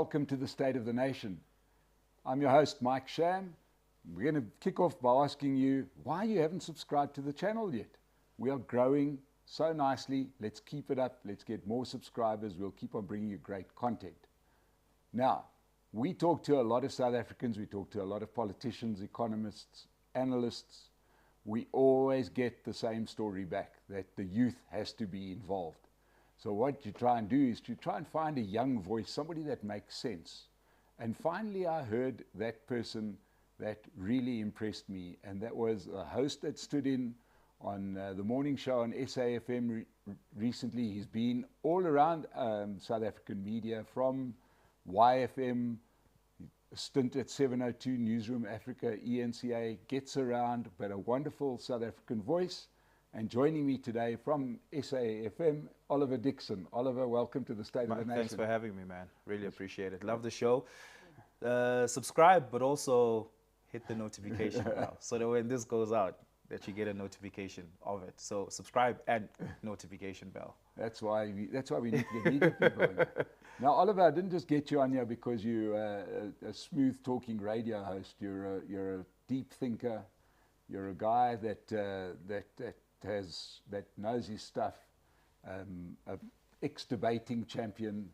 welcome to the State of the Nation. I'm your host, Mike Sham. We're going to kick off by asking you why you haven't subscribed to the channel yet. We are growing so nicely. Let's keep it up. Let's get more subscribers. We'll keep on bringing you great content. Now, we talk to a lot of South Africans. We talk to a lot of politicians, economists, analysts. We always get the same story back, that the youth has to be involved. So what you try and do is to try and find a young voice, somebody that makes sense. And finally, I heard that person that really impressed me, and that was a host that stood in on the morning show on SAFM recently. He's been all around South African media, from YFM, a stint at 702 Newsroom Africa, ENCA, gets around, but a wonderful South African voice. And joining me today from SAFM, Oliver Dickson. Oliver, welcome to the State of the Nation. Thanks for having me, man. Really appreciate it. Love the show. Subscribe, but also hit the notification bell so that when this goes out, that you get a notification of it. So subscribe and notification bell. That's why we need to get media people in. Now, Oliver, I didn't just get you on here because you're a smooth talking radio host. You're a deep thinker. You're a guy that knows his stuff. An ex-debating champion.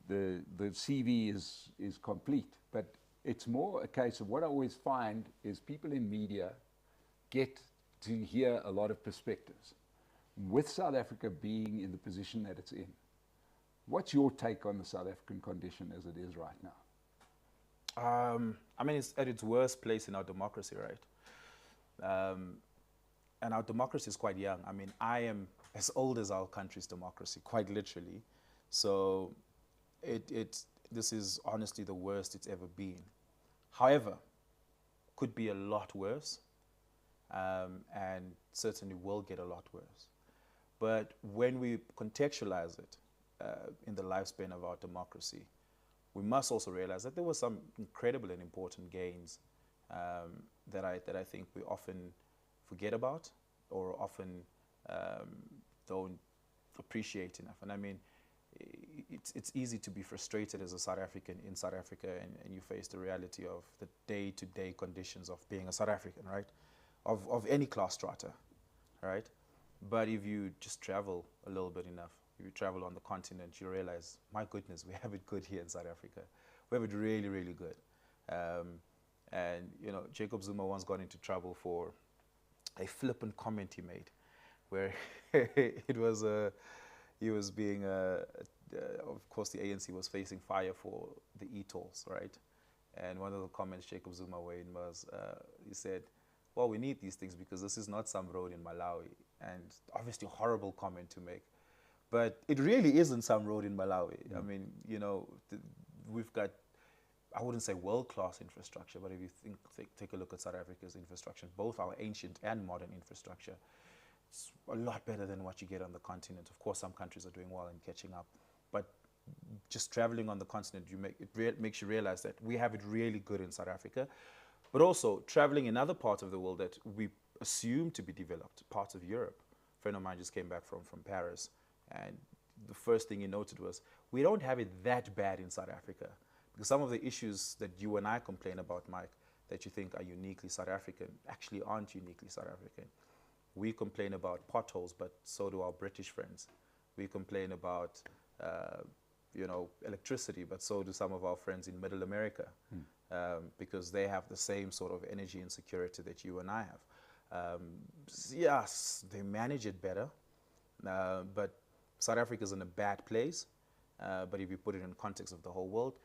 The CV is complete, but it's more a case of what I always find is people in media get to hear a lot of perspectives. With South Africa being in the position that it's in, what's your take on the South African condition as it is right now? I mean, it's at its worst place in our democracy, right? And our democracy is quite young. I mean, I am as old as our country's democracy, quite literally. So this is honestly the worst it's ever been. However, could be a lot worse, and certainly will get a lot worse. But when we contextualize it in the lifespan of our democracy, we must also realize that there were some incredible and important gains that I think we often forget about, or often don't appreciate enough. And I mean, it's easy to be frustrated as a South African in South Africa, and you face the reality of the day-to-day conditions of being a South African, right? Of any class strata, right? But if you just travel a little bit enough, if you travel on the continent, you realize, my goodness, we have it good here in South Africa. We have it really, really good. And you know, Jacob Zuma once got into trouble for a flippant comment he made, where it was he was being of course the ANC was facing fire for the e-tolls, right? And one of the comments Jacob Zuma made was he said, well, we need these things because this is not some road in Malawi. And obviously a horrible comment to make, but it really isn't some road in Malawi. I mean, you know, we've got, I wouldn't say world-class infrastructure, but if you take a look at South Africa's infrastructure, both our ancient and modern infrastructure, it's a lot better than what you get on the continent. Of course, some countries are doing well and catching up, but just traveling on the continent, it makes you realize that we have it really good in South Africa. But also traveling in other parts of the world that we assume to be developed, parts of Europe. A friend of mine just came back from Paris, and the first thing he noted was, we don't have it that bad in South Africa. Because some of the issues that you and I complain about, Mike, that you think are uniquely South African, actually aren't uniquely South African. We complain about potholes, but so do our British friends. We complain about, you know, electricity, but so do some of our friends in Middle America. Because they have the same sort of energy insecurity that you and I have. Yes, they manage it better, but South Africa is in a bad place. But if you put it in context of the whole world,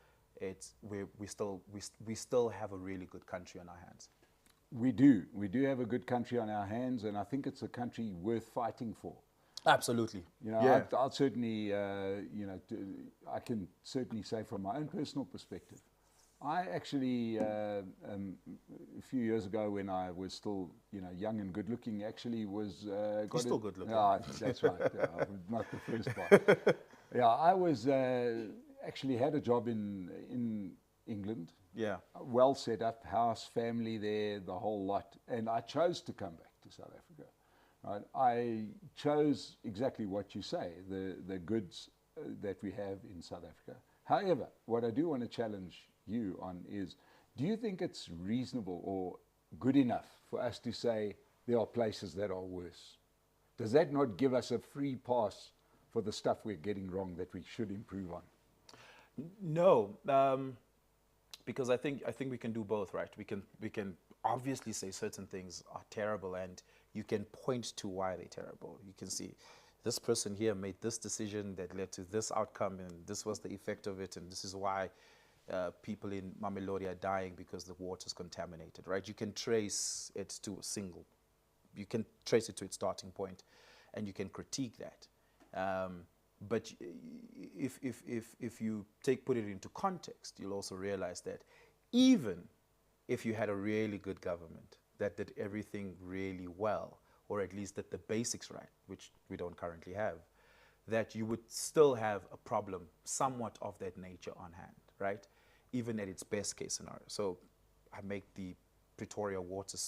we still have a really good country on our hands. We do have a good country on our hands, and I think it's a country worth fighting for. Absolutely. You know, yeah. I'll certainly, you know, I can certainly say from my own personal perspective, I actually, a few years ago when I was still, you know, young and good looking, actually was... You're still good looking. Yeah, that's right. Not the first part. Yeah, I was actually had a job in England. Yeah. Well set up, house, family there, the whole lot. And I chose to come back to South Africa. Right? I chose exactly what you say, the goods that we have in South Africa. However, what I do want to challenge you on is, do you think it's reasonable or good enough for us to say there are places that are worse? Does that not give us a free pass for the stuff we're getting wrong that we should improve on? No, because I think we can do both, right? We can obviously say certain things are terrible, and you can point to why they're terrible. You can see this person here made this decision that led to this outcome, and this was the effect of it, and this is why people in Mamelodi are dying because the water's contaminated, right? You can trace it to you can trace it to its starting point, and you can critique that. But if you put it into context, you'll also realize that even if you had a really good government that did everything really well, or at least did the basics right, which we don't currently have, that you would still have a problem somewhat of that nature on hand, right? Even at its best case scenario. So I make the Pretoria water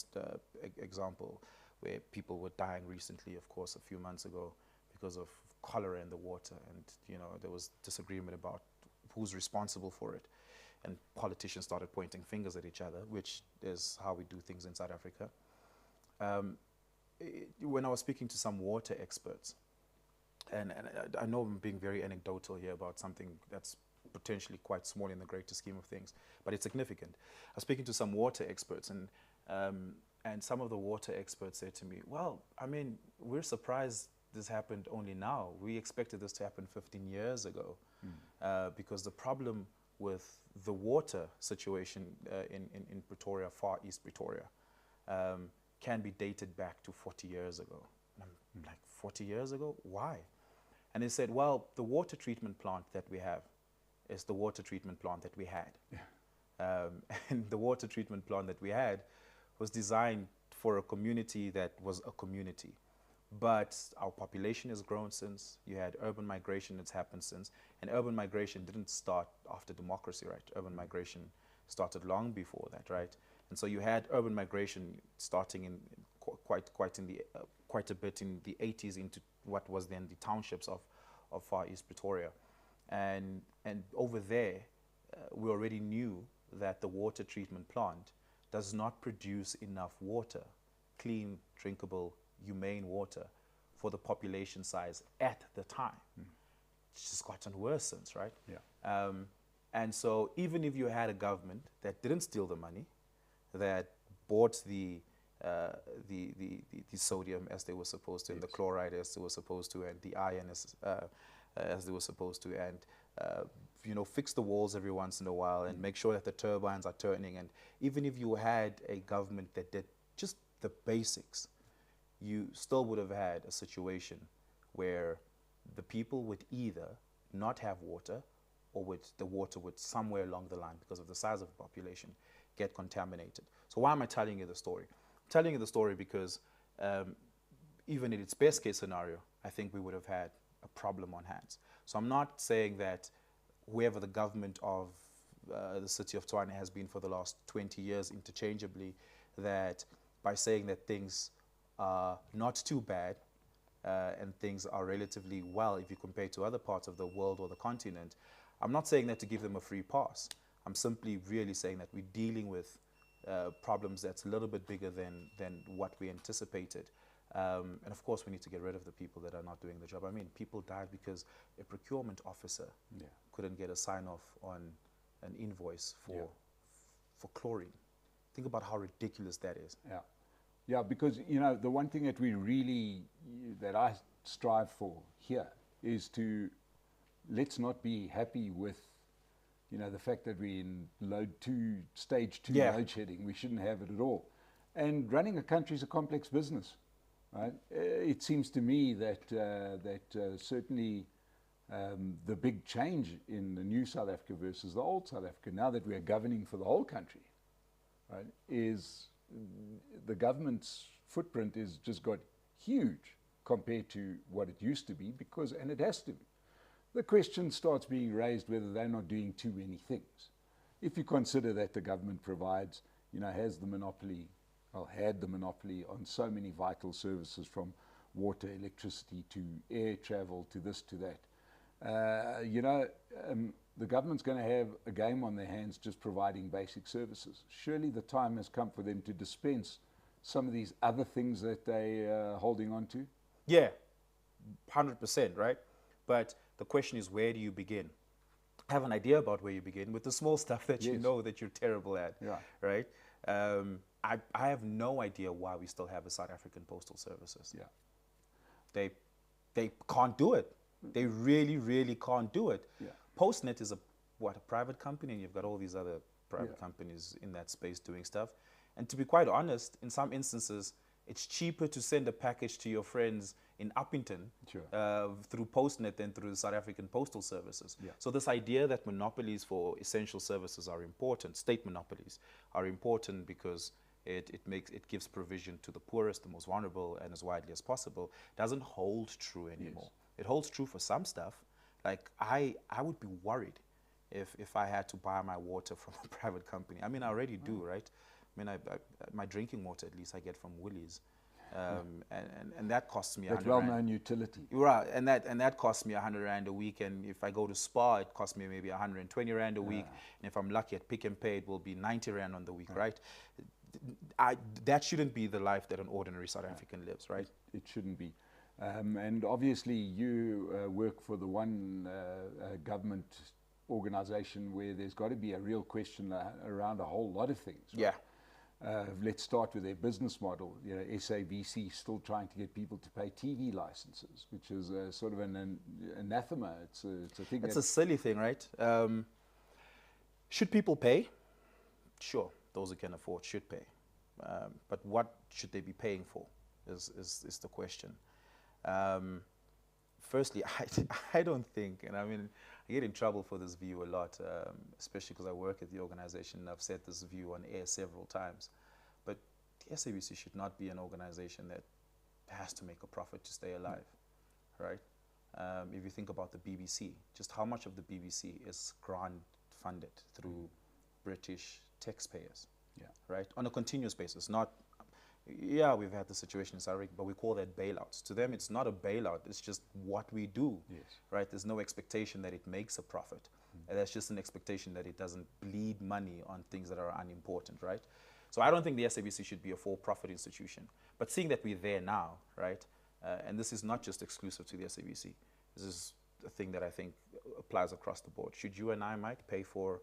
example, where people were dying recently, of course, a few months ago, because of cholera in the water, and there was disagreement about who's responsible for it, and politicians started pointing fingers at each other, which is how we do things in South Africa. When I was speaking to some water experts, and I know I'm being very anecdotal here about something that's potentially quite small in the greater scheme of things, but it's significant. I was speaking to some water experts, and some of the water experts said to me, well, I mean, we're surprised this happened only now. We expected this to happen 15 years ago, because the problem with the water situation in Pretoria, Far East Pretoria, can be dated back to 40 years ago. And I'm like, 40 years ago? Why? And they said, well, the water treatment plant that we have is the water treatment plant that we had. Yeah. And the water treatment plant that we had was designed for a community that was a community. But our population has grown since. You had urban migration that's happened since. And urban migration didn't start after democracy, right? Urban migration started long before that, right? And so you had urban migration starting in quite a bit in the 80s into what was then the townships of Far East Pretoria. And over there, we already knew that the water treatment plant does not produce enough water, clean, drinkable, humane water, for the population size at the time. It's just gotten worse since, right? Yeah. And so even if you had a government that didn't steal the money, that bought the sodium as they were supposed to, and the chloride as they were supposed to, and the iron as they were supposed to, and fix the walls every once in a while, and make sure that the turbines are turning. And even if you had a government that did just the basics, you still would have had a situation where the people would either not have water, or the water would somewhere along the line, because of the size of the population, get contaminated. So why am I telling you the story? I'm telling you the story because even in its best case scenario, I think we would have had a problem on hands. So I'm not saying that whoever the government of the city of Tshwane has been for the last 20 years interchangeably, that by saying that things are not too bad and things are relatively well if you compare to other parts of the world or the continent, I'm not saying that to give them a free pass. I'm simply really saying that we're dealing with problems that's a little bit bigger than what we anticipated. And of course, we need to get rid of the people that are not doing the job. I mean, people died because a procurement officer couldn't get a sign-off on an invoice for chlorine. Think about how ridiculous that is. Yeah. Yeah, because, the one thing that I strive for here is to, let's not be happy with, the fact that we're in stage 2 load shedding. We shouldn't have it at all. And running a country is a complex business, right? It seems to me that certainly the big change in the new South Africa versus the old South Africa, now that we are governing for the whole country, right, is the government's footprint is just got huge compared to what it used to be, and it has to be. The question starts being raised whether they're not doing too many things. If you consider that the government provides, has the monopoly, or had the monopoly on so many vital services, from water, electricity, to air travel, to this, to that. You know, the government's going to have a game on their hands just providing basic services. Surely the time has come for them to dispense some of these other things that they are holding on to. Yeah, 100%, right? But the question is, where do you begin? Have an idea about where you begin with the small stuff that you Yes. know that you're terrible at, Yeah. right? I have no idea why we still have a South African Postal Services. Yeah. They can't do it. They really can't do it. Yeah. Postnet is a private company, and you've got all these other private Yeah. companies in that space doing stuff. And to be quite honest, in some instances, it's cheaper to send a package to your friends in Uppington Sure. through Postnet than through the South African Postal Services. Yeah. So this idea that monopolies for essential services are important, state monopolies are important because it gives provision to the poorest, the most vulnerable, and as widely as possible, doesn't hold true anymore. It holds true for some stuff. Like I would be worried if I had to buy my water from a private company. I mean, I already do, right? I mean, my drinking water, at least, I get from Woolies. And that costs me 100 That well-known utility. Right, and that costs me 100 Rand a week, and if I go to Spa, it costs me maybe 120 Rand a week, and if I'm lucky at Pick n Pay, it will be 90 Rand on the week, right? That shouldn't be the life that an ordinary South African lives, right? It shouldn't be. And obviously you work for the one government organization where there's got to be a real question around a whole lot of things. Right? Yeah. Let's start with their business model. You know, SABC still trying to get people to pay TV licenses, which is sort of an anathema. It's a thing. It's a silly thing, right? Should people pay? Sure, those who can afford should pay. But what should they be paying for is the question. Firstly, I don't think, and I mean, I get in trouble for this view a lot, especially because I work at the organization and I've said this view on air several times. But the SABC should not be an organization that has to make a profit to stay alive, right? If you think about the BBC, just how much of the BBC is grant funded through British taxpayers, right? On a continuous basis, not, yeah, we've had the situation in South Africa, but we call that bailouts. To them, it's not a bailout, it's just what we do, right? There's no expectation that it makes a profit. There's just an expectation that it doesn't bleed money on things that are unimportant, right? So I don't think the SABC should be a for-profit institution. But seeing that we're there now, right, and this is not just exclusive to the SABC, this is a thing that I think applies across the board. Should you and I, Mike, pay for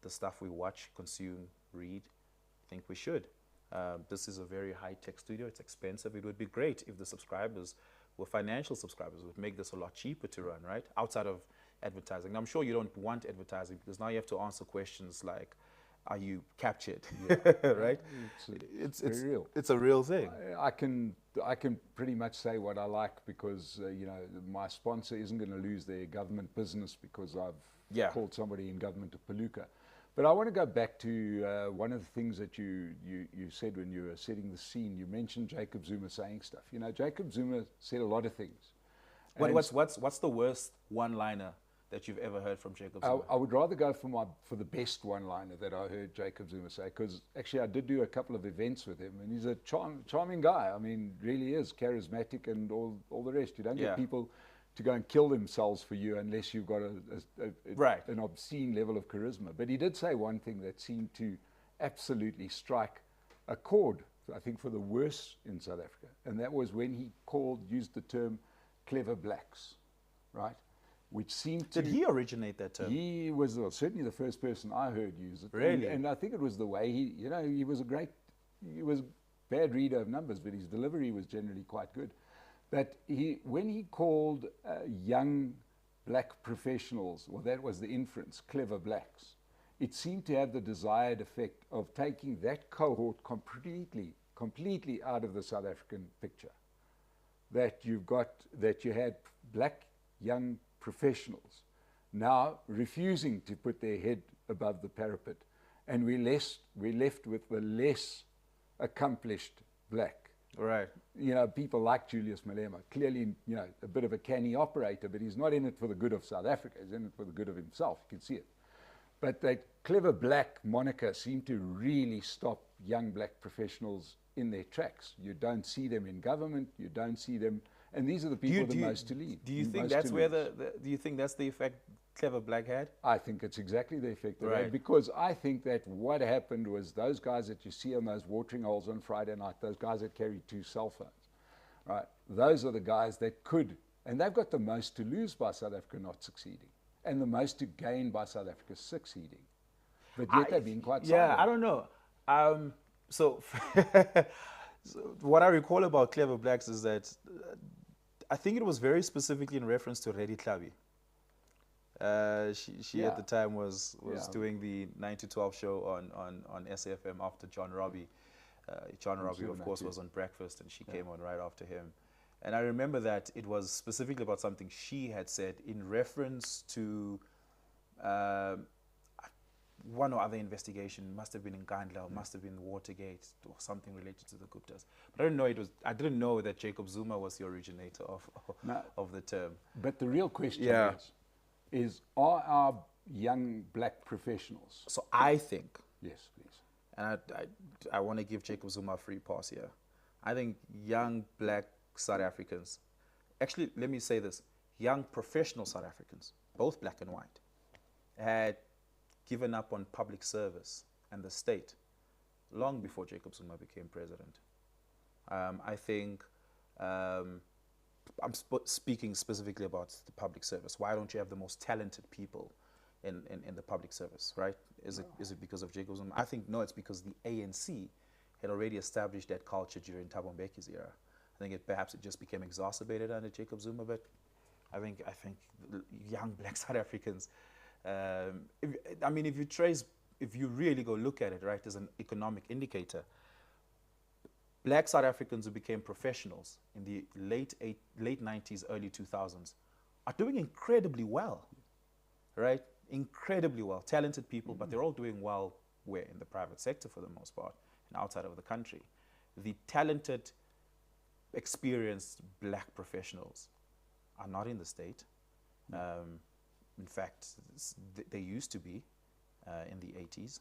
the stuff we watch, consume, read? I think we should. This is a very high-tech studio. It's expensive. It would be great if the subscribers were financial subscribers. It would make this a lot cheaper to run, right? Outside of advertising. Now, I'm sure you don't want advertising because now you have to answer questions like, are you captured, right? It's very real. It's a real thing. I can pretty much say what I like because you know, my sponsor isn't going to lose their government business because I've called somebody in government a palooka. But I want to go back to one of the things that you said when you were setting the scene. You mentioned Jacob Zuma saying stuff. You know, Jacob Zuma said a lot of things. What's the worst one-liner that you've ever heard from Jacob Zuma? I would rather go for the best one-liner that I heard Jacob Zuma say, because actually I did do a couple of events with him, and he's a charming guy. I mean, really is charismatic and all the rest. You don't get people to go and kill themselves for you unless you've got an obscene level of charisma. But he did say one thing that seemed to absolutely strike a chord, I think, for the worst in South Africa, and that was when he used the term clever blacks, right? Which seemed to... Did he originate that term? He was certainly the first person I heard use it. Really? And I think it was the way he was a bad reader of numbers, but his delivery was generally quite good. But when he called young black professionals, well, that was the inference, clever blacks, it seemed to have the desired effect of taking that cohort completely out of the South African picture. That you had black young professionals now refusing to put their head above the parapet, and we're left with the less accomplished black. Right. You know, people like Julius Malema, clearly, you know, a bit of a canny operator, but he's not in it for the good of South Africa, he's in it for the good of himself, you can see it. But that clever black moniker seemed to really stop young black professionals in their tracks. You don't see them in government, you don't see them And these are the people the most to leave. Do you think that's where do you think that's the effect Clever Black had? I think it's exactly the effect they Right. had, because I think that what happened was those guys that you see on those watering holes on Friday night, those guys that carry 2 cell phones, right? Those are the guys that could, and they've got the most to lose by South Africa not succeeding, and the most to gain by South Africa succeeding. But yet they've been quite silent. I don't know. So, so what I recall about Clever Blacks is that I think it was very specifically in reference to Reddy Tlhabi. She at the time was doing the 9 to 12 show on SAFM after John Robbie. John Robbie, of course, was on Breakfast, and she came on right after him. And I remember that it was specifically about something she had said in reference to one or other investigation. Must have been in Gandla, or must have been Watergate, or something related to the Guptas. But I didn't know that Jacob Zuma was the originator of the term. But the real question is, are our young black professionals? So I think, yes, please, and I want to give Jacob Zuma a free pass here. I think young black South Africans, actually, let me say this, young professional South Africans, both black and white, had given up on public service and the state long before Jacob Zuma became president. I think, I'm speaking specifically about the public service. Why don't you have the most talented people in the public service, right? Is it because of Jacob Zuma? I think no, it's because the ANC had already established that culture during Thabo Mbeki's era. I think perhaps it just became exacerbated under Jacob Zuma, but I think young black South Africans, if you really go look at it, right, as an economic indicator, black South Africans who became professionals in the late 90s, early 2000s are doing incredibly well, right? Incredibly well. Talented people, but they're all doing well where? In the private sector for the most part and outside of the country. The talented, experienced black professionals are not in the state. In fact, they used to be in the 80s.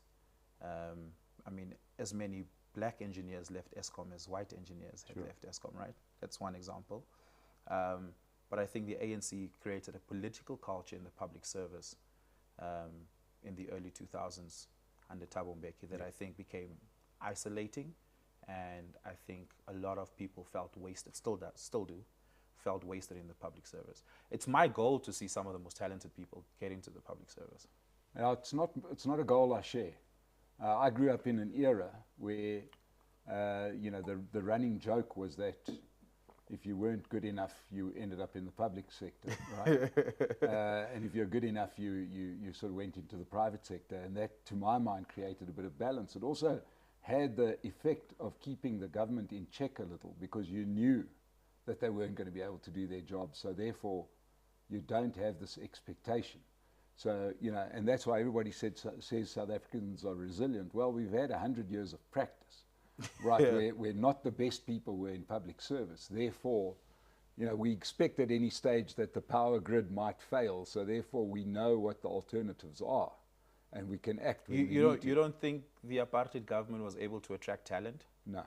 As many black engineers left Eskom as white engineers had left Eskom, right? That's one example. But I think the ANC created a political culture in the public service in the early 2000s under Thabo Mbeki that I think became isolating, and I think a lot of people felt wasted, still do, felt wasted in the public service. It's my goal to see some of the most talented people get into the public service. Now, it's not a goal I share. I grew up in an era where, the running joke was that if you weren't good enough, you ended up in the public sector, right? And if you're good enough, you sort of went into the private sector, and that, to my mind, created a bit of balance. It also had the effect of keeping the government in check a little, because you knew that they weren't going to be able to do their job, so therefore you don't have this expectation. So, and that's why everybody says South Africans are resilient. Well, we've had 100 years of practice, right? We're not the best people were in public service. Therefore, we expect at any stage that the power grid might fail. So therefore, we know what the alternatives are, and we can act. You don't think the apartheid government was able to attract talent? No,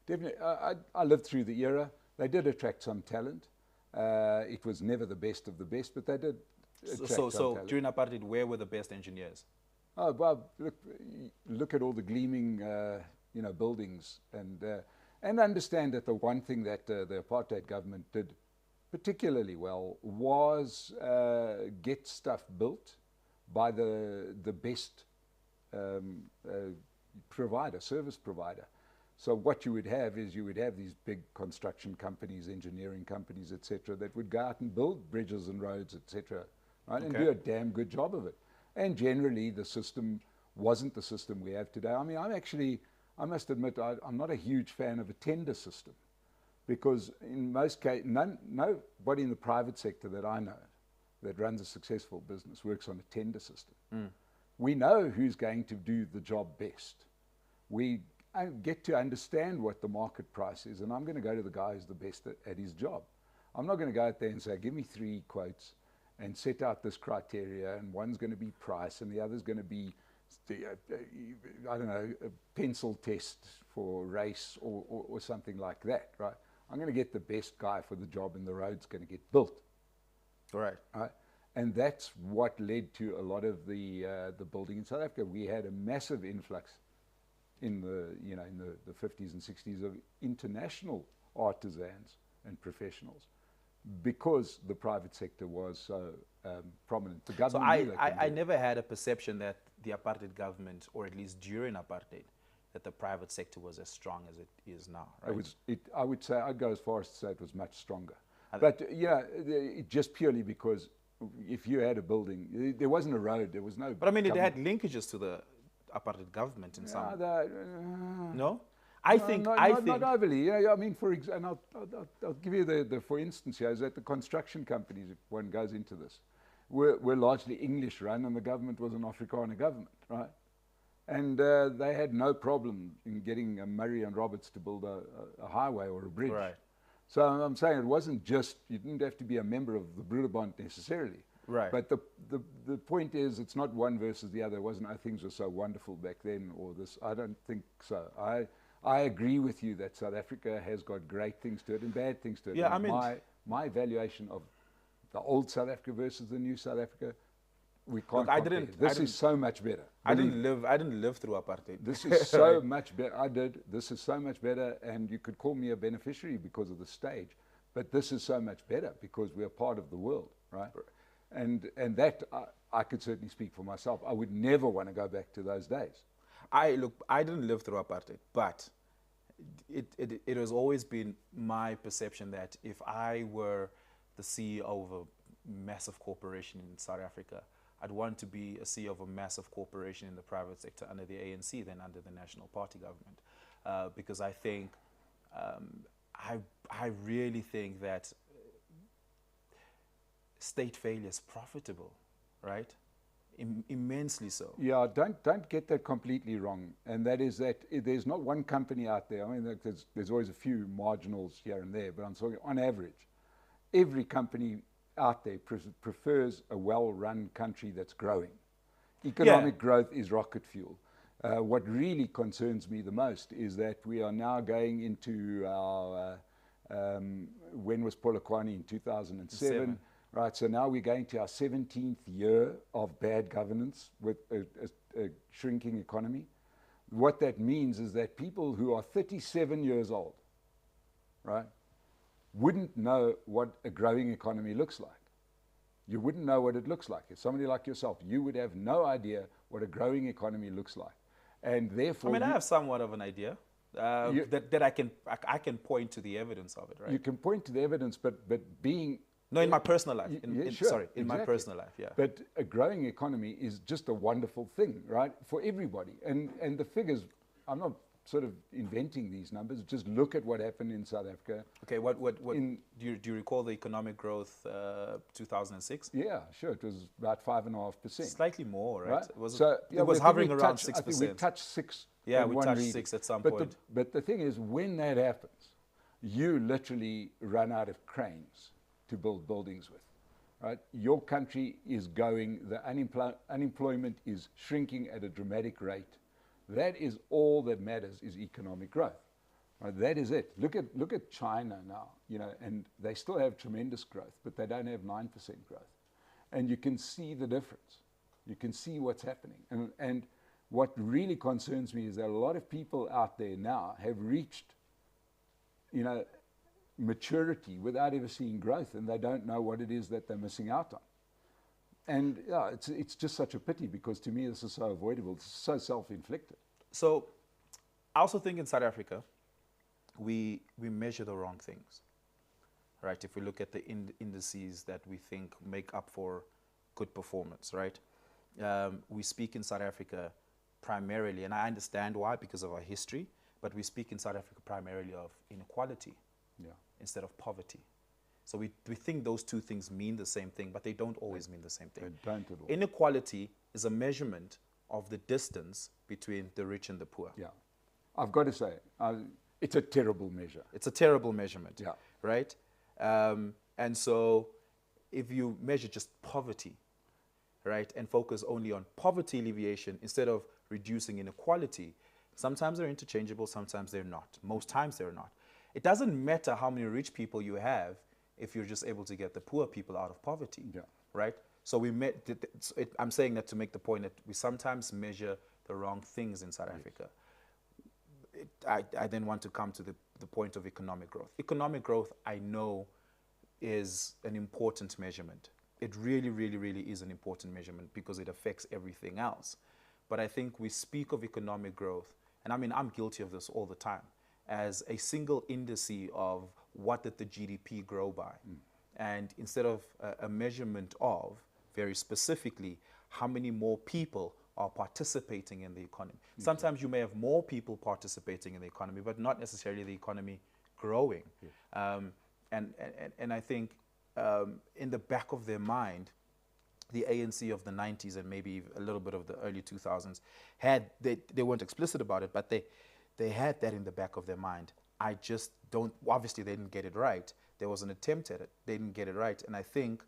definitely. I lived through the era. They did attract some talent. It was never the best of the best, but they did. So during apartheid, where were the best engineers? Oh, well, look at all the gleaming, buildings, and understand that the one thing that the apartheid government did particularly well was get stuff built by the best service provider. So what you would have is these big construction companies, engineering companies, etc., that would go out and build bridges and roads, etc., right, and do a damn good job of it. And generally, the system wasn't the system we have today. I must admit, I'm not a huge fan of a tender system, because in most cases, nobody in the private sector that I know that runs a successful business works on a tender system. We know who's going to do the job best. We get to understand what the market price is, and I'm going to go to the guy who's the best at his job. I'm not going to go out there and say, give me 3 quotes and set out this criteria, and one's going to be price and the other's going to be, I don't know, a pencil test for race or something like that, right? I'm going to get the best guy for the job, and the road's going to get built. Right. Right? And that's what led to a lot of the building in South Africa. We had a massive influx in the 50s and 60s of international artisans and professionals, because the private sector was so prominent. The So government I never had a perception that the apartheid government, or at least during apartheid, that the private sector was as strong as it is now. Right? I would say, I'd go as far as to say it was much stronger. But just purely because if you had a building, there wasn't a road, there was no. But I mean, it had linkages to the apartheid government in some. No, I think not overly. Yeah, I mean, and I'll give you the for instance here is that the construction companies, if one goes into this, were largely English run, and the government was an Afrikaner government, right? And they had no problem in getting Murray and Roberts to build a highway or a bridge. Right. So I'm saying it wasn't just, you didn't have to be a member of the Broederbond necessarily. Right. But the point is, it's not one versus the other. It wasn't, things were so wonderful back then, or this. I don't think so. I agree with you that South Africa has got great things to it and bad things to it. Yeah, and I mean, my evaluation of the old South Africa versus the new South Africa, we can't Look, compare. This is so much better. I didn't live through apartheid. This is so much better. I did. This is so much better, and you could call me a beneficiary because of the stage, but this is so much better because we are part of the world, right? And that I could certainly speak for myself. I would never want to go back to those days. I didn't live through apartheid, but it has always been my perception that if I were the CEO of a massive corporation in South Africa, I'd want to be a CEO of a massive corporation in the private sector under the ANC than under the National Party government, because I think I really think that state failure is profitable, right? Immensely so. Yeah, don't get that completely wrong. And that is that there's not one company out there. I mean, there's always a few marginals here and there, but I'm talking on average, every company out there prefers a well-run country that's growing. Economic growth is rocket fuel. What really concerns me the most is that we are now going into our, when was Polokwane? In 2007. Right, so now we're going to our 17th year of bad governance with a shrinking economy. What that means is that people who are 37 years old, right, wouldn't know what a growing economy looks like. You wouldn't know what it looks like. If somebody like yourself, you would have no idea what a growing economy looks like. And therefore, I mean, I have somewhat of an idea that I can point to the evidence of it, right? You can point to the evidence, but being... No, in my personal life. Sure, in my personal life, yeah. But a growing economy is just a wonderful thing, right, for everybody. And the figures, I'm not sort of inventing these numbers. Just look at what happened in South Africa. Okay, do you recall the economic growth 2006? Yeah, sure. It was about 5.5%. Slightly more, right? Right? It was hovering around 6%. I think we touched 6. Yeah, we touched 6 at some point. But the thing is, when that happens, you literally run out of cranes to build buildings with, right? Your country is going, the unemployment is shrinking at a dramatic rate. That is all that matters, is economic growth. Right? That is it. Look at China now, and they still have tremendous growth, but they don't have 9% growth. And you can see the difference. You can see what's happening. And what really concerns me is that a lot of people out there now have reached, maturity without ever seeing growth, and they don't know what it is that they're missing out on. And yeah, it's just such a pity, because to me this is so avoidable. It's so self-inflicted. So I also think in South Africa, we measure the wrong things, right? If we look at the indices that we think make up for good performance, right? We speak in South Africa primarily, and I understand why, because of our history, but we speak in South Africa primarily of inequality instead of poverty. So we think those two things mean the same thing, but they don't always mean the same thing. They don't at all. Inequality is a measurement of the distance between the rich and the poor. Yeah. I've got to say, it's a terrible measure. It's a terrible measurement, yeah. Right? And so if you measure just poverty, right, and focus only on poverty alleviation instead of reducing inequality, sometimes they're interchangeable, sometimes they're not. Most times they're not. It doesn't matter how many rich people you have if you're just able to get the poor people out of poverty, right? So I'm saying that to make the point that we sometimes measure the wrong things in South Africa. I then want to come to the point of economic growth. Economic growth, I know, is an important measurement. It really, really, really is an important measurement because it affects everything else. But I think we speak of economic growth, and I mean, I'm guilty of this all the time, as a single indice of what did the GDP grow by. And instead of a measurement of, very specifically, how many more people are participating in the economy. Sometimes you may have more people participating in the economy, but not necessarily the economy growing. And I think in the back of their mind, the ANC of the 90s and maybe a little bit of the early 2000s they weren't explicit about it, but they had that in the back of their mind. I just don't, obviously they didn't get it right. There was an attempt at it. They didn't get it right. And I think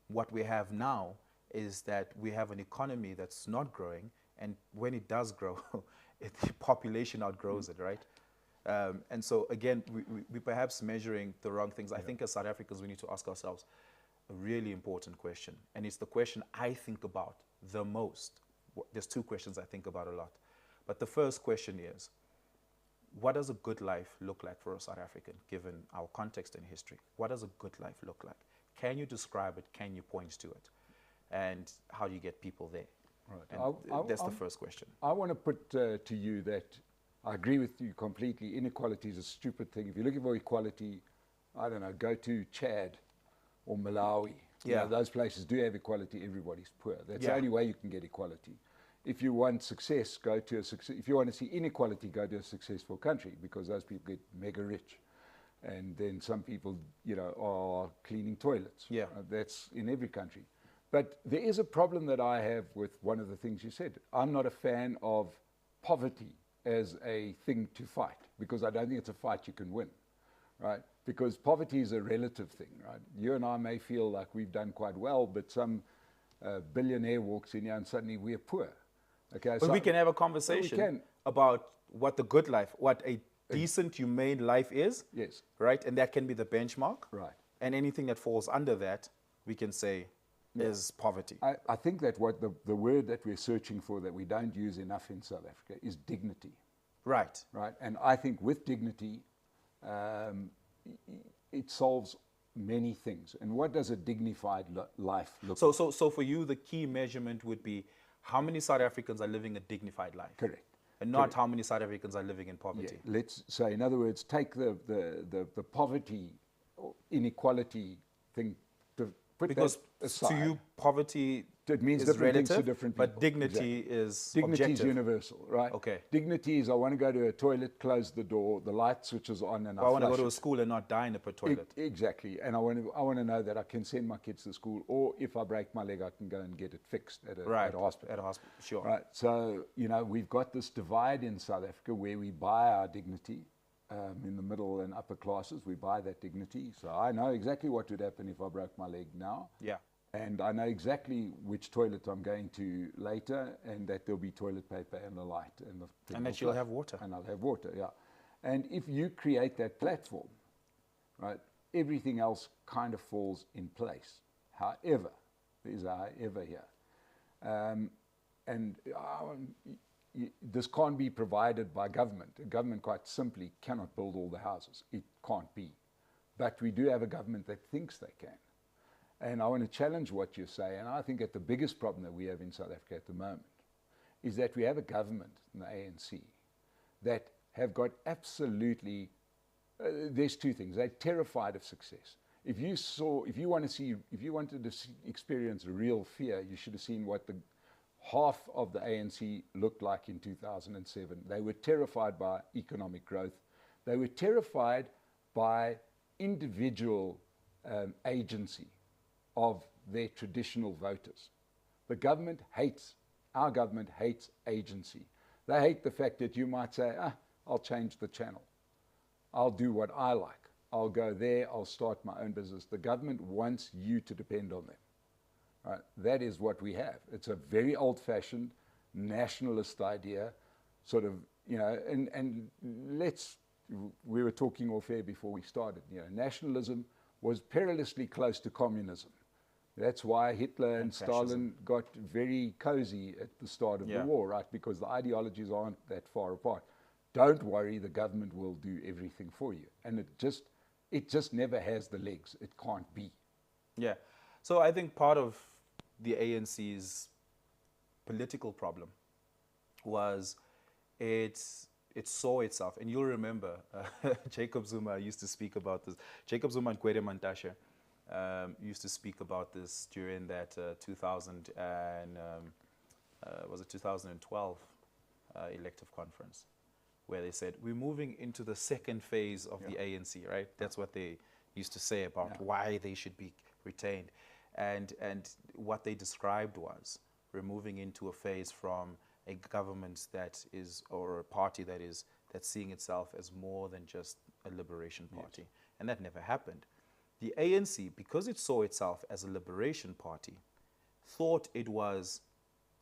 what we have now is that we have an economy that's not growing, and when it does grow, the population outgrows it, right? And so again, we perhaps measuring the wrong things. I think as South Africans, we need to ask ourselves a really important question, and it's the question I think about the most. There's two questions I think about a lot, but the first question is, what does a good life look like for a South African, given our context and history? What does a good life look like? Can you describe it? Can you point to it? And how do you get people there? Right. And that's the first question. I want to put to you that I agree with you completely. Inequality is a stupid thing. If you're looking for equality, I don't know, go to Chad or Malawi. You know, those places do have equality. Everybody's poor. That's the only way you can get equality. If you want success, go to a success. If you want to see inequality, go to a successful country, because those people get mega rich. And then some people, you know, are cleaning toilets. That's in every country. But there is a problem that I have with one of the things you said. I'm not a fan of poverty as a thing to fight, because I don't think it's a fight you can win, right? Because poverty is a relative thing, right? You and I may feel like we've done quite well, but some billionaire walks in here and suddenly we're poor. Okay, but so we can have a conversation about what the good life, what a decent, humane life is, right? And that can be the benchmark, right? And anything that falls under that, we can say is poverty. I think that what the word that we're searching for that we don't use enough in South Africa is dignity. Right. Right. And I think with dignity, it solves many things. And what does a dignified life look like? So for you, the key measurement would be how many South Africans are living a dignified life. Correct. And not how many South Africans are living in poverty. Let's say, in other words, take the poverty or inequality thing, to put because that aside. To you, poverty it means is different relative, things to different people. but dignity is dignity objective. is universal, right? Okay. Dignity is I want to go to a toilet, close the door, the light switches on, and I want to go to a school and not die in a toilet. Exactly, and I want to know that I can send my kids to school, or if I break my leg, I can go and get it fixed at a hospital. At a hospital, sure. Right. So you know we've got this divide in South Africa where we buy our dignity. In the middle and upper classes, we buy that dignity. So I know exactly what would happen if I broke my leg now. Yeah. And I know exactly which toilet I'm going to later, and that there'll be toilet paper and a light. And that you'll have water. And I'll have water, yeah. And if you create that platform, right, everything else kind of falls in place. However, there's a however here. This can't be provided by government. The government quite simply cannot build all the houses. It can't be. But we do have a government that thinks they can. And I want to challenge what you say. And I think that the biggest problem that we have in South Africa at the moment is that we have a government in the ANC that have got absolutely, there's two things. They're terrified of success. If you wanted to experience real fear, you should have seen what the half of the ANC looked like in 2007. They were terrified by economic growth. They were terrified by individual agency of their traditional voters. Our government hates agency. They hate the fact that you might say, I'll change the channel. I'll do what I like. I'll go there, I'll start my own business. The government wants you to depend on them. Right? That is what we have. It's a very old-fashioned nationalist idea, sort of, you know, and let's we were talking off air before we started. You know, nationalism was perilously close to communism. That's why Hitler and Stalin got very cozy at the start of the war, right? Because the ideologies aren't that far apart. Don't worry, the government will do everything for you. And it just never has the legs. It can't be. Yeah. So I think part of the ANC's political problem was it saw itself, and you'll remember Jacob Zuma used to speak about this. Jacob Zuma and Gwede Mantashe used to speak about this during that 2012 elective conference, where they said, we're moving into the second phase of the ANC, right? That's what they used to say about why they should be retained. And what they described was, we're moving into a phase from a government that is, or a party that's seeing itself as more than just a liberation party. And that never happened. The ANC, because it saw itself as a liberation party, thought it was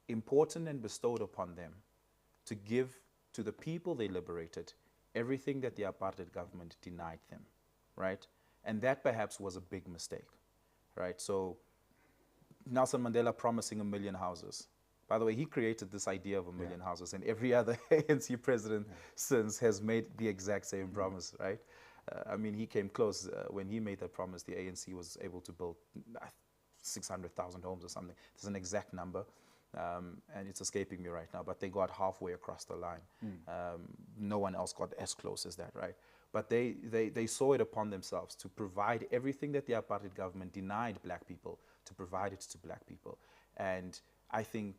important and bestowed upon them to give to the people they liberated everything that the apartheid government denied them, right? And that perhaps was a big mistake, right? So Nelson Mandela promising 1 million houses. By the way, he created this idea of 1 million houses, and every other ANC president since has made the exact same promise, right? I mean, he came close. When he made that promise, the ANC was able to build 600,000 homes or something. There's an exact number, and it's escaping me right now, but they got halfway across the line. No one else got as close as that, right? But they saw it upon themselves to provide everything that the apartheid government denied black people, to provide it to black people. And I think,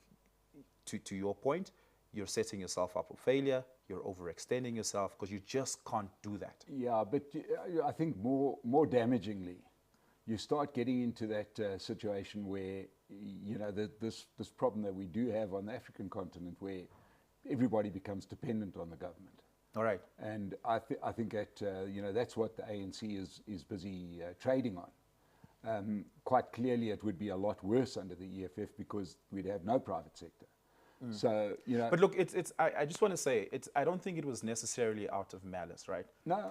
to your point, you're setting yourself up for failure, you're overextending yourself, because you just can't do that. Yeah, but I think more damagingly, you start getting into that situation where, you know, this problem that we do have on the African continent, where everybody becomes dependent on the government. All right. And I think that, you know, that's what the ANC is busy trading on. Quite clearly, it would be a lot worse under the EFF because we'd have no private sector. So, you know. But look, I just want to say, I don't think it was necessarily out of malice, right? No,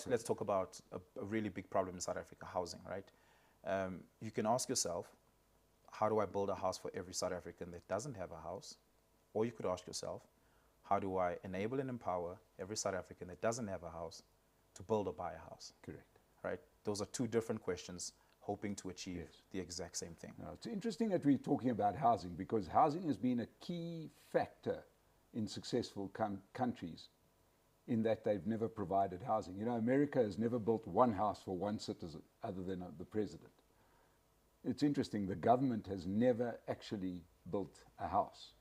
Let's talk about a really big problem in South Africa, housing, right? You can ask yourself, how do I build a house for every South African that doesn't have a house? Or you could ask yourself, how do I enable and empower every South African that doesn't have a house to build or buy a house? Correct. Right? Those are two different questions, hoping to achieve the exact same thing. Now, it's interesting that we're talking about housing, because housing has been a key factor in successful countries in that they've never provided housing. You know, America has never built one house for one citizen other than the president. It's interesting, the government has never actually built a house,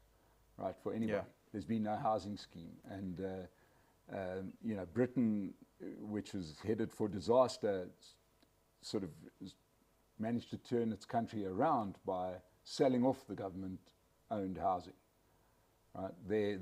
right, for anybody. Yeah. There's been no housing scheme. And, you know, Britain, which was headed for disaster, sort of managed to turn its country around by selling off the government-owned housing. Right?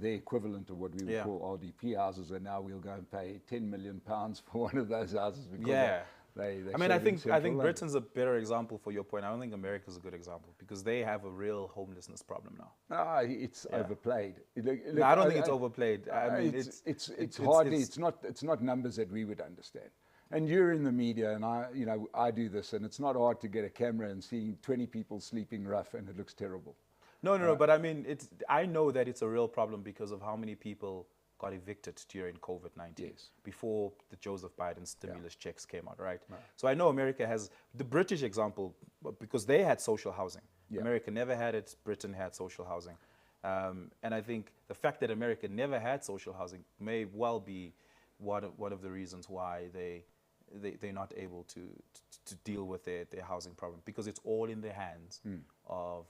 Their equivalent of what we would call RDP houses, and now we'll go and pay £10 million for one of those houses because they I mean, I think Britain's a better example for your point. I don't think America's a good example because they have a real homelessness problem now. Ah, it's overplayed. Look, no, I don't think it's overplayed. I mean, it's hardly. It's not numbers that we would understand. And you're in the media, and I do this, and it's not hard to get a camera and see 20 people sleeping rough, and it looks terrible. No, but I mean, I know that it's a real problem because of how many people got evicted during COVID-19 before the Joseph Biden stimulus checks came out, right? So I know America has the British example because they had social housing. America never had it. Britain had social housing. And I think the fact that America never had social housing may well be one of the reasons why they're not able to deal with their housing problem, because it's all in the hands of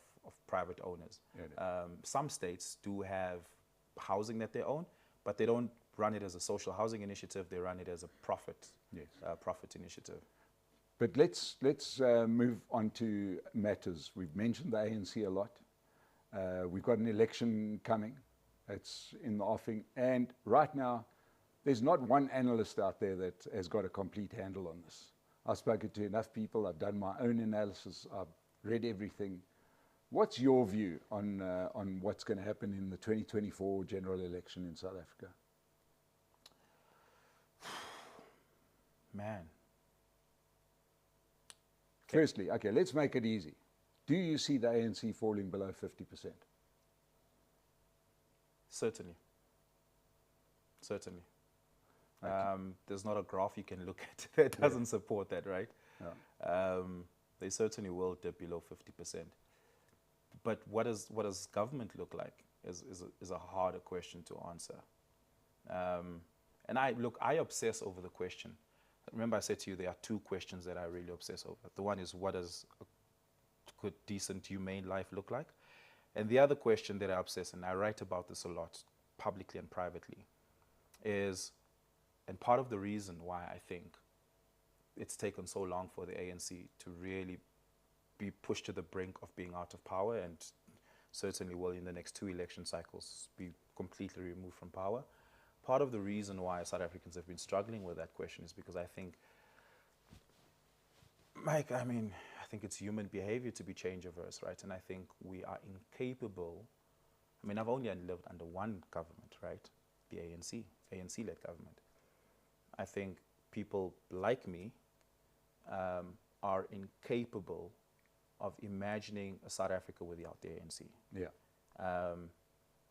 private owners. Some states do have housing that they own, but they don't run it as a social housing initiative. They run it as a profit initiative. But let's move on to matters. We've mentioned the ANC a lot. We've got an election coming. It's in the offing. And right now, there's not one analyst out there that has got a complete handle on this. I've spoken to enough people. I've done my own analysis. I've read everything. What's your view on what's going to happen in the 2024 general election in South Africa? Man. Firstly, okay, let's make it easy. Do you see the ANC falling below 50%? Certainly. Certainly. Okay. There's not a graph you can look at that doesn't support that, right? Yeah. They certainly will dip below 50%. But what does government look like is a harder question to answer. And I obsess over the question. Remember I said to you there are two questions that I really obsess over. The one is, what does a good, decent, humane life look like? And the other question that I obsess, and I write about this a lot, publicly and privately, is, and part of the reason why I think it's taken so long for the ANC to really be pushed to the brink of being out of power, and certainly will in the next 2 election cycles be completely removed from power. Part of the reason why South Africans have been struggling with that question is because I think, Mike, I think it's human behavior to be change averse, right? And I think we are incapable. I've only lived under one government, right? The ANC-led government. I think people like me are incapable of imagining a South Africa without the ANC. Yeah.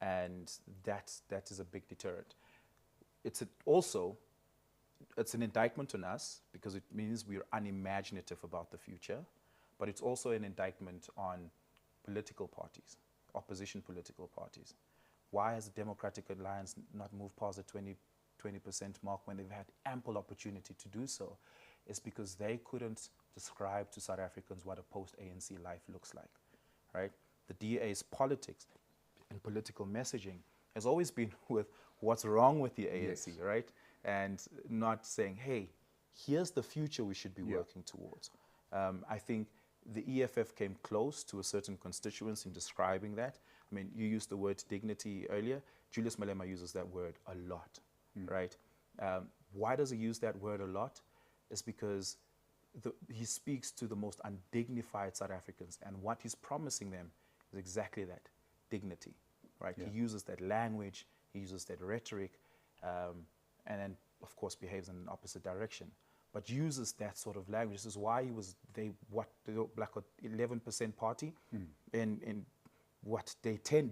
And that is a big deterrent. It's an indictment on us because it means we're unimaginative about the future, but it's also an indictment on political parties, opposition political parties. Why has the Democratic Alliance not moved past the 20% mark when they've had ample opportunity to do so? It's because they couldn't describe to South Africans what a post-ANC life looks like, right? The DA's politics and political messaging has always been with what's wrong with the ANC, Yes. right? And not saying, hey, here's the future we should be working towards. I think the EFF came close to a certain constituents in describing that. You used the word dignity earlier. Julius Malema uses that word a lot, right? Why does he use that word a lot? It's because he speaks to the most undignified South Africans, and what he's promising them is exactly that, dignity, right? Yeah. He uses that language, he uses that rhetoric, and then, of course, behaves in an opposite direction, but uses that sort of language. This is why the Black 11% party, in what,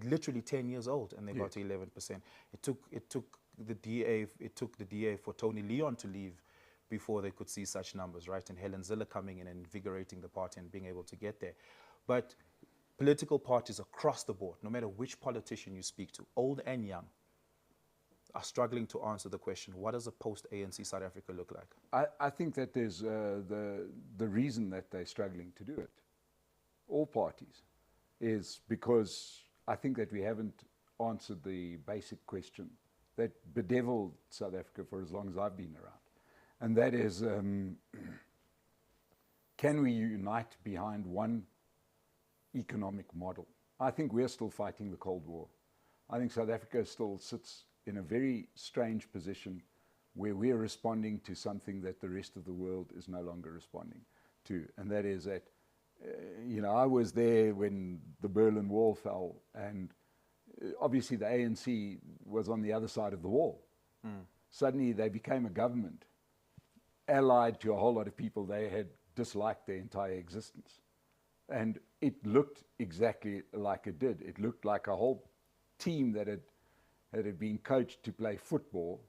literally 10 years old, and they got to 11%. It took the DA for Tony Leon to leave before they could see such numbers, right? And Helen Zille coming in and invigorating the party and being able to get there. But political parties across the board, no matter which politician you speak to, old and young, are struggling to answer the question, what does a post-ANC South Africa look like? I think that there's the reason that they're struggling to do it, all parties, is because I think that we haven't answered the basic question that bedeviled South Africa for as long as I've been around. And that is, can we unite behind one economic model? I think we're still fighting the Cold War. I think South Africa still sits in a very strange position where we're responding to something that the rest of the world is no longer responding to. And that is that, I was there when the Berlin Wall fell, and obviously the ANC was on the other side of the wall. Suddenly they became a government allied to a whole lot of people they had disliked their entire existence. And it looked exactly like it did. It looked like a whole team that had been coached to play football,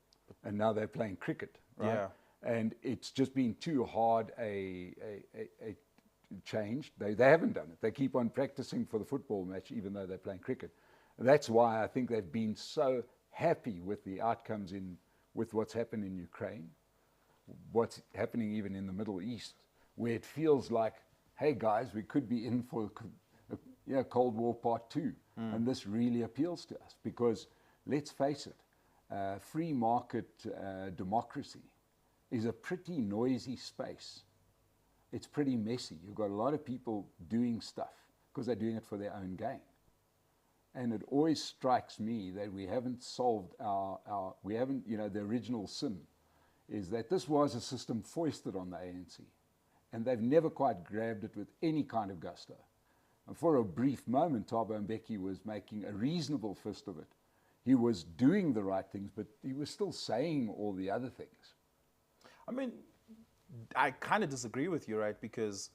and now they're playing cricket, right? Yeah. And it's just been too hard a change. They haven't done it. They keep on practicing for the football match, even though they're playing cricket. That's why I think they've been so happy with the outcomes with what's happened in Ukraine, what's happening even in the Middle East, where it feels like, hey guys, we could be in for Cold War Part 2. And this really appeals to us because, let's face it, free market democracy is a pretty noisy space. It's pretty messy. You've got a lot of people doing stuff because they're doing it for their own gain. And it always strikes me that we haven't solved the original sin is that this was a system foisted on the ANC. And they've never quite grabbed it with any kind of gusto. And for a brief moment, Thabo Mbeki was making a reasonable fist of it. He was doing the right things, but he was still saying all the other things. I kind of disagree with you, right? Because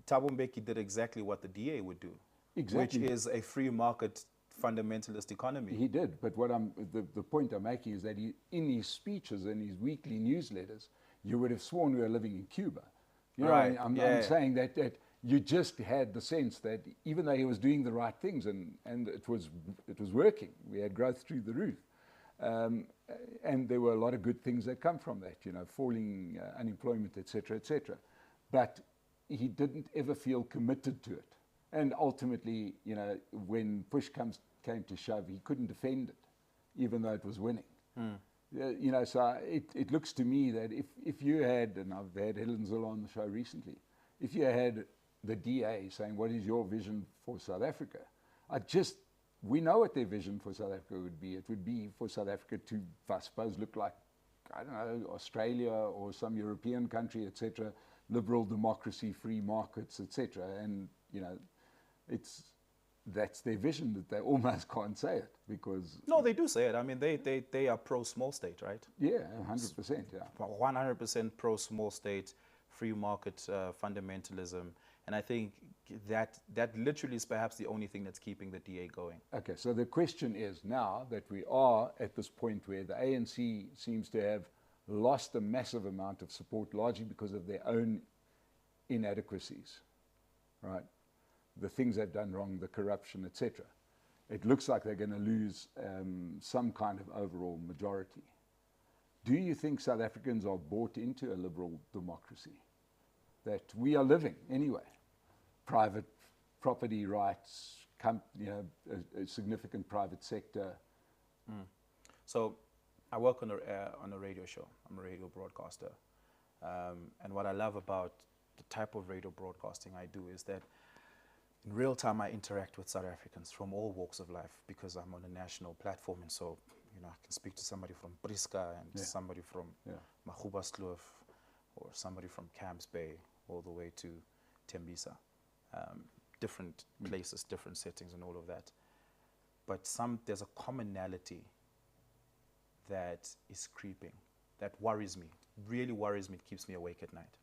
Thabo Mbeki did exactly what the DA would do, Exactly. which is a free market fundamentalist economy. He did, but the point I'm making is that in his speeches and his weekly newsletters, you would have sworn we were living in Cuba. You know, Right, I'm yeah. saying that you just had the sense that even though he was doing the right things and it was working, we had growth through the roof, and there were a lot of good things that come from that, you know, falling unemployment, etc., etc. But he didn't ever feel committed to it. And ultimately, you know, when push came to shove, he couldn't defend it, even though it was winning. You know, so it looks to me that if you had, and I've had Helen Zille on the show recently, if you had the DA saying, what is your vision for South Africa? We know what their vision for South Africa would be. It would be for South Africa to, I suppose, look like, I don't know, Australia or some European country, etc., liberal democracy, free markets, etc. And, you know, that's their vision, that they almost can't say it because... No, they do say it. I mean, they are pro-small state, right? Yeah, 100%, yeah. 100% pro-small state, free market fundamentalism. And I think that literally is perhaps the only thing that's keeping the DA going. Okay, so the question is now that we are at this point where the ANC seems to have lost a massive amount of support, largely because of their own inadequacies, right? The things they've done wrong, the corruption, etc. It looks like they're going to lose some kind of overall majority. Do you think South Africans are bought into a liberal democracy? That we are living anyway? Private property rights, you know, a significant private sector. So I work on a radio show. I'm a radio broadcaster. And what I love about the type of radio broadcasting I do is that in real time, I interact with South Africans from all walks of life because I'm on a national platform, and so you know I can speak to somebody from Briska and somebody from Mahubaskloof, or somebody from Camps Bay, all the way to Tembisa. Different places, different settings, and all of that. But there's a commonality that is creeping that worries me. Really worries me. It keeps me awake at night.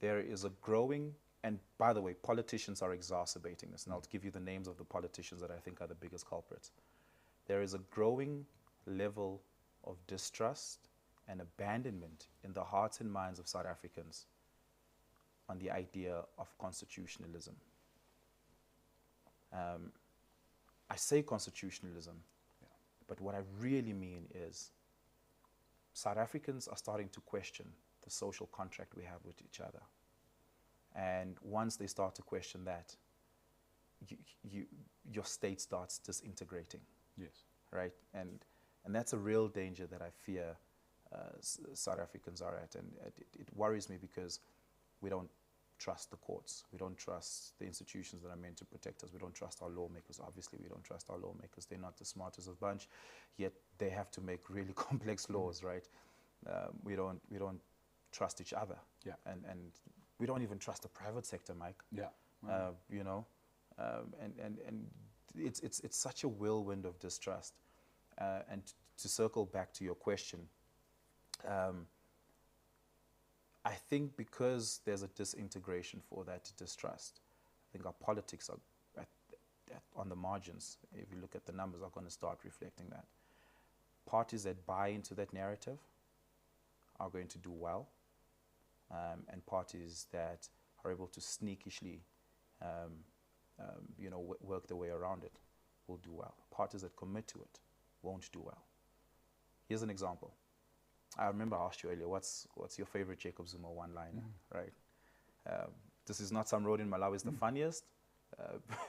There is a growing. And by the way, politicians are exacerbating this, and I'll give you the names of the politicians that I think are the biggest culprits. There is a growing level of distrust and abandonment in the hearts and minds of South Africans on the idea of constitutionalism. I say constitutionalism, but what I really mean is South Africans are starting to question the social contract we have with each other. And once they start to question that, your state starts disintegrating. Yes. Right? And that's a real danger that I fear South Africans are at. And it worries me because we don't trust the courts. We don't trust the institutions that are meant to protect us. We don't trust our lawmakers. Obviously, we don't trust our lawmakers. They're not the smartest of bunch, yet they have to make really complex laws, right? We don't trust each other. Yeah. And we don't even trust the private sector, Mike. Yeah. You know, and it's such a whirlwind of distrust. And to circle back to your question, I think because there's a disintegration for that distrust, I think our politics are on the margins. If you look at the numbers, are going to start reflecting that. Parties that buy into that narrative are going to do well. And parties that are able to sneakishly, you know, work their way around it will do well. Parties that commit to it won't do well. Here's an example. I remember I asked you earlier, what's your favorite Jacob Zuma one-liner, right? This is not some road in Malawi is the funniest,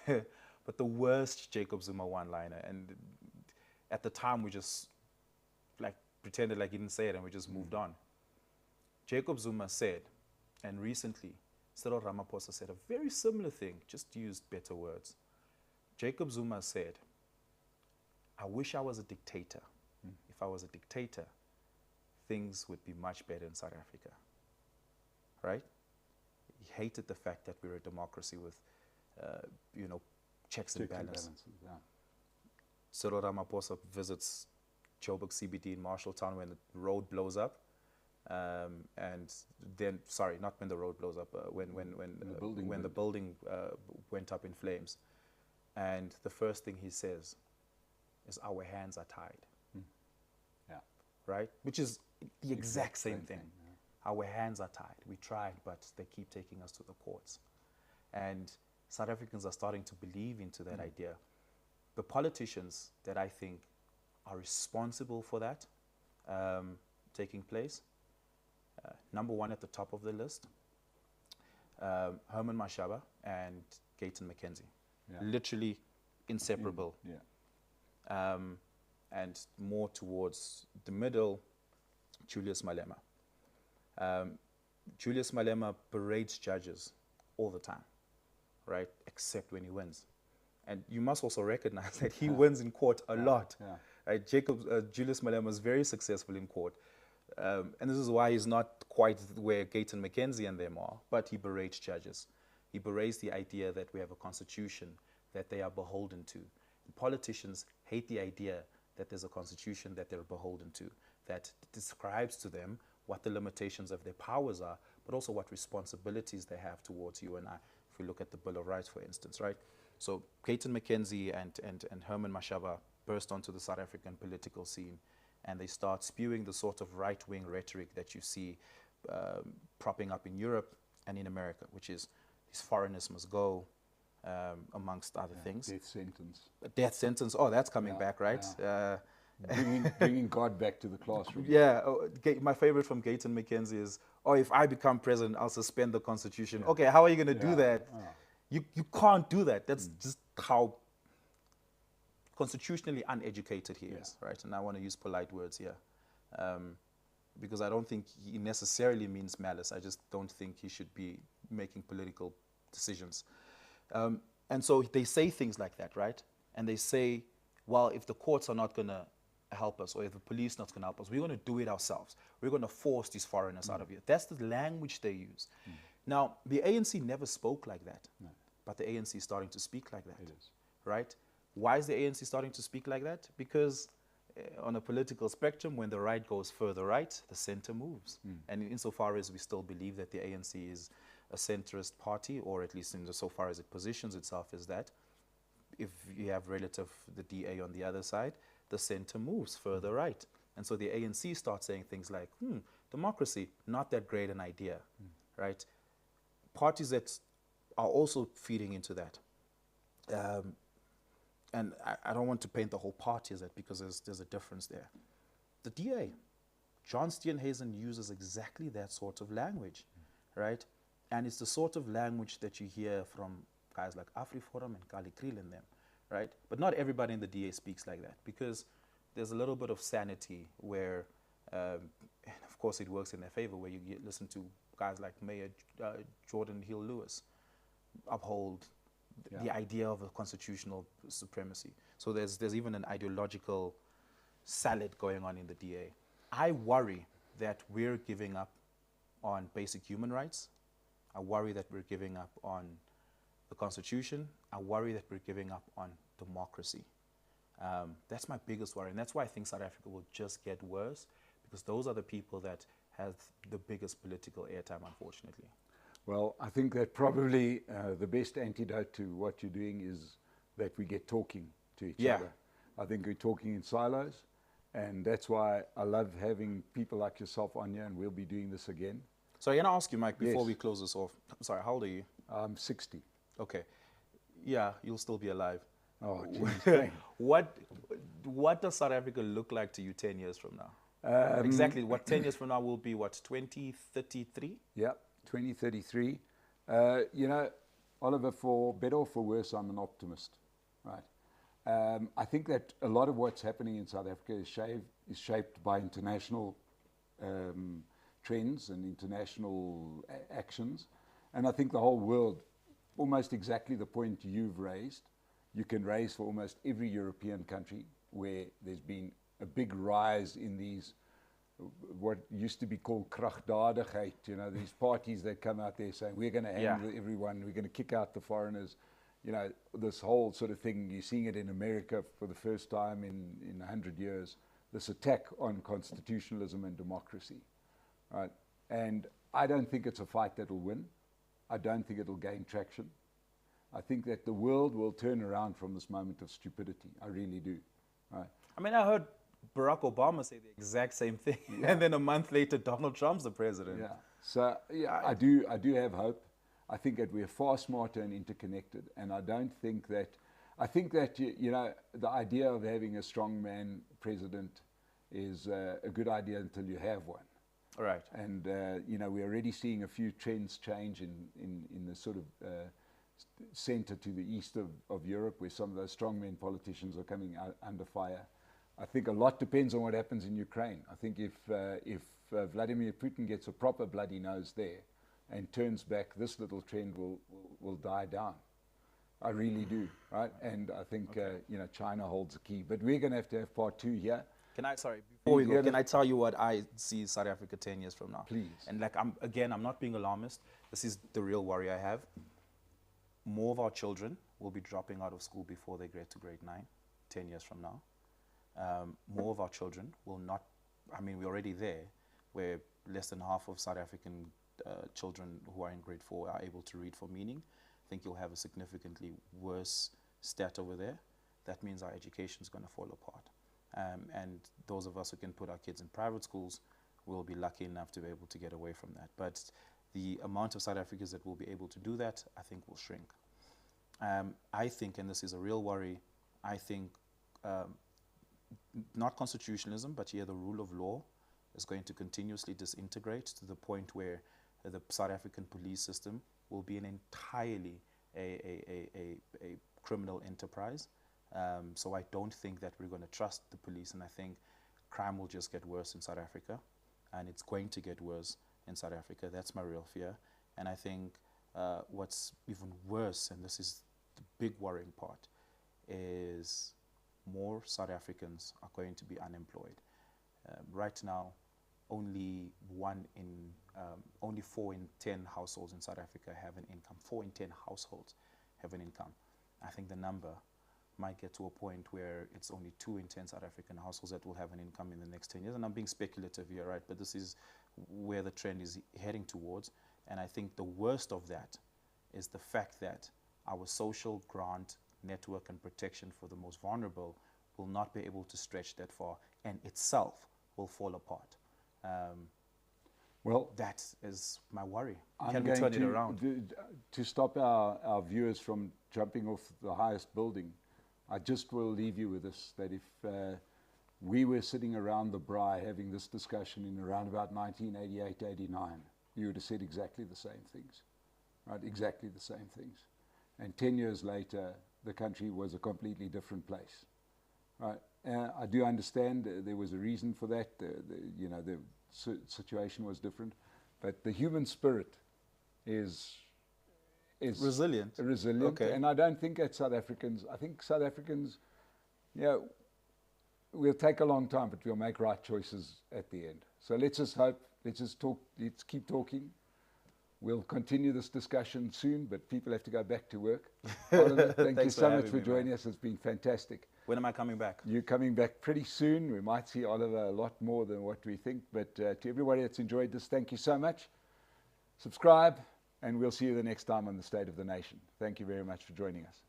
but the worst Jacob Zuma one-liner. And at the time, we just like pretended like he didn't say it, and we just moved on. Jacob Zuma said, and recently, Cyril Ramaphosa said a very similar thing, just used better words. Jacob Zuma said, I wish I was a dictator. If I was a dictator, things would be much better in South Africa. Right? He hated the fact that we're a democracy with, you know, checks and balances. Yeah. Cyril Ramaphosa visits Joburg CBD in Marshalltown when the road blows up. And then, sorry, not when the road blows up, when the building went up in flames. And the first thing he says is, "Our hands are tied." Yeah. Right? Which is the exact same thing. Yeah. Our hands are tied. We tried, but they keep taking us to the courts. And South Africans are starting to believe into that idea. The politicians that I think are responsible for that taking place, number one at the top of the list, Herman Mashaba and Gayton McKenzie. Yeah. Literally inseparable. Yeah. And more towards the middle, Julius Malema. Julius Malema berates judges all the time, right? Except when he wins. And you must also recognize that he wins in court a lot. Yeah. Right? Julius Malema is very successful in court. And this is why he's not quite where Gayton McKenzie and them are, but he berates judges. He berates the idea that we have a constitution that they are beholden to. And politicians hate the idea that there's a constitution that they're beholden to, that describes to them what the limitations of their powers are, but also what responsibilities they have towards you and I. If we look at the Bill of Rights, for instance, right? So Gayton McKenzie and Herman Mashaba burst onto the South African political scene, and they start spewing the sort of right-wing rhetoric that you see propping up in Europe and in America, which is these foreigners must go, amongst other things. Death sentence. A death sentence. Oh, that's coming back, right? Yeah. Bringing God back to the classroom. Yeah. My favorite from Gayton McKenzie is, "Oh, if I become president, I'll suspend the Constitution." Yeah. Okay, how are you going to do that? You can't do that. That's just how constitutionally uneducated he is, right? And I want to use polite words here, because I don't think he necessarily means malice. I just don't think he should be making political decisions. And so they say things like that, right? And they say, well, if the courts are not going to help us, or if the police are not going to help us, we're going to do it ourselves. We're going to force these foreigners out of here. That's the language they use. Now, the ANC never spoke like that, but the ANC is starting to speak like that, right? Why is the ANC starting to speak like that? Because on a political spectrum, when the right goes further right, the center moves. And insofar as we still believe that the ANC is a centrist party, or at least insofar as it positions itself as that, if you have relative the DA on the other side, the center moves further right. And so the ANC starts saying things like, democracy, not that great an idea, right? Parties that are also feeding into that. And I don't want to paint the whole party as that, because there's a difference there. The DA, John Steenhuisen, uses exactly that sort of language, right? And it's the sort of language that you hear from guys like AfriForum and Kali Kriel and them, right? But not everybody in the DA speaks like that, because there's a little bit of sanity where, and of course it works in their favor, where you listen to guys like Mayor Jordan Hill-Lewis uphold the idea of a constitutional supremacy. So there's even an ideological salad going on in the DA. I worry that we're giving up on basic human rights. I worry that we're giving up on the Constitution. I worry that we're giving up on democracy. That's my biggest worry, and that's why I think South Africa will just get worse, because those are the people that have the biggest political airtime, unfortunately. Well, I think that probably the best antidote to what you're doing is that we get talking to each other. I think we're talking in silos, and that's why I love having people like yourself on here, and we'll be doing this again. So I'm going to ask you, Mike, before we close this off. I'm sorry, how old are you? I'm 60. Okay. Yeah, you'll still be alive. Oh, geez. What does South Africa look like to you 10 years from now? Exactly. What 10 years from now will be, what, 2033? Yeah, 2033. You know, Oliver, for better or for worse, I'm an optimist, right? I think that a lot of what's happening in South Africa is shaped by international trends and international actions. And I think the whole world, almost exactly the point you've raised, you can raise for almost every European country where there's been a big rise in these, what used to be called kragdadigheid, you know, these parties that come out there saying, we're going to handle everyone, we're going to kick out the foreigners. You know, this whole sort of thing, you're seeing it in America for the first time in 100 years, this attack on constitutionalism and democracy. right? And I don't think it's a fight that will win. I don't think it'll gain traction. I think that the world will turn around from this moment of stupidity. I really do. Right? I mean, I heard Barack Obama say the exact same thing, and then a month later, Donald Trump's the president. Yeah. So yeah, I do have hope. I think that we're far smarter and interconnected, and I don't think that. I think that you know, the idea of having a strongman president is a good idea until you have one. Right. And you know, we're already seeing a few trends change in the sort of center to the east of Europe, where some of those strongman politicians are coming under fire. I think a lot depends on what happens in Ukraine. I think if Vladimir Putin gets a proper bloody nose there and turns back, this little trend will die down. I really do, right? And I think you know, China holds the key. But we're going to have part 2 here. Before we go, can I tell you what I see South Africa 10 years from now? Please. And like, I'm not being alarmist. This is the real worry I have. More of our children will be dropping out of school before they get to grade 9, 10 years from now. More of our children will not, I mean, we're already there, where less than half of South African children who are in grade 4 are able to read for meaning. I think you'll have a significantly worse stat over there. That means our education is going to fall apart. And those of us who can put our kids in private schools will be lucky enough to be able to get away from that. But the amount of South Africans that will be able to do that, I think, will shrink. I think, and this is a real worry, I think not constitutionalism, but here the rule of law is going to continuously disintegrate to the point where the South African police system will be an entirely a criminal enterprise. So I don't think that we're going to trust the police, and I think crime will just get worse in South Africa, and it's going to get worse in South Africa. That's my real fear. And I think what's even worse, and this is the big worrying part, is more South Africans are going to be unemployed. Right now, only 4 in 10 households in South Africa have an income. 4 in 10 households have an income. I think the number might get to a point where it's only 2 in 10 South African households that will have an income in the next 10 years. And I'm being speculative here, right? But this is where the trend is heading towards. And I think the worst of that is the fact that our social grant network and protection for the most vulnerable will not be able to stretch that far, and itself will fall apart. Well, that is my worry. Can we turn it around? To stop our viewers from jumping off the highest building, I just will leave you with this, that if we were sitting around the braai having this discussion in around about 1988, 89, you would have said exactly the same things, right? Exactly the same things. And 10 years later, the country was a completely different place, right? I do understand there was a reason for that. You know, the situation was different, but the human spirit is resilient. Okay. And I don't think that South Africans, I think South Africans, you know, we'll take a long time, but we'll make right choices at the end. So let's just hope, let's just talk, let's keep talking. We'll continue this discussion soon, but people have to go back to work. Oliver, thank you so much for joining us. It's been fantastic. When am I coming back? You're coming back pretty soon. We might see Oliver a lot more than what we think. But to everybody that's enjoyed this, thank you so much. Subscribe, and we'll see you the next time on The State of the Nation. Thank you very much for joining us.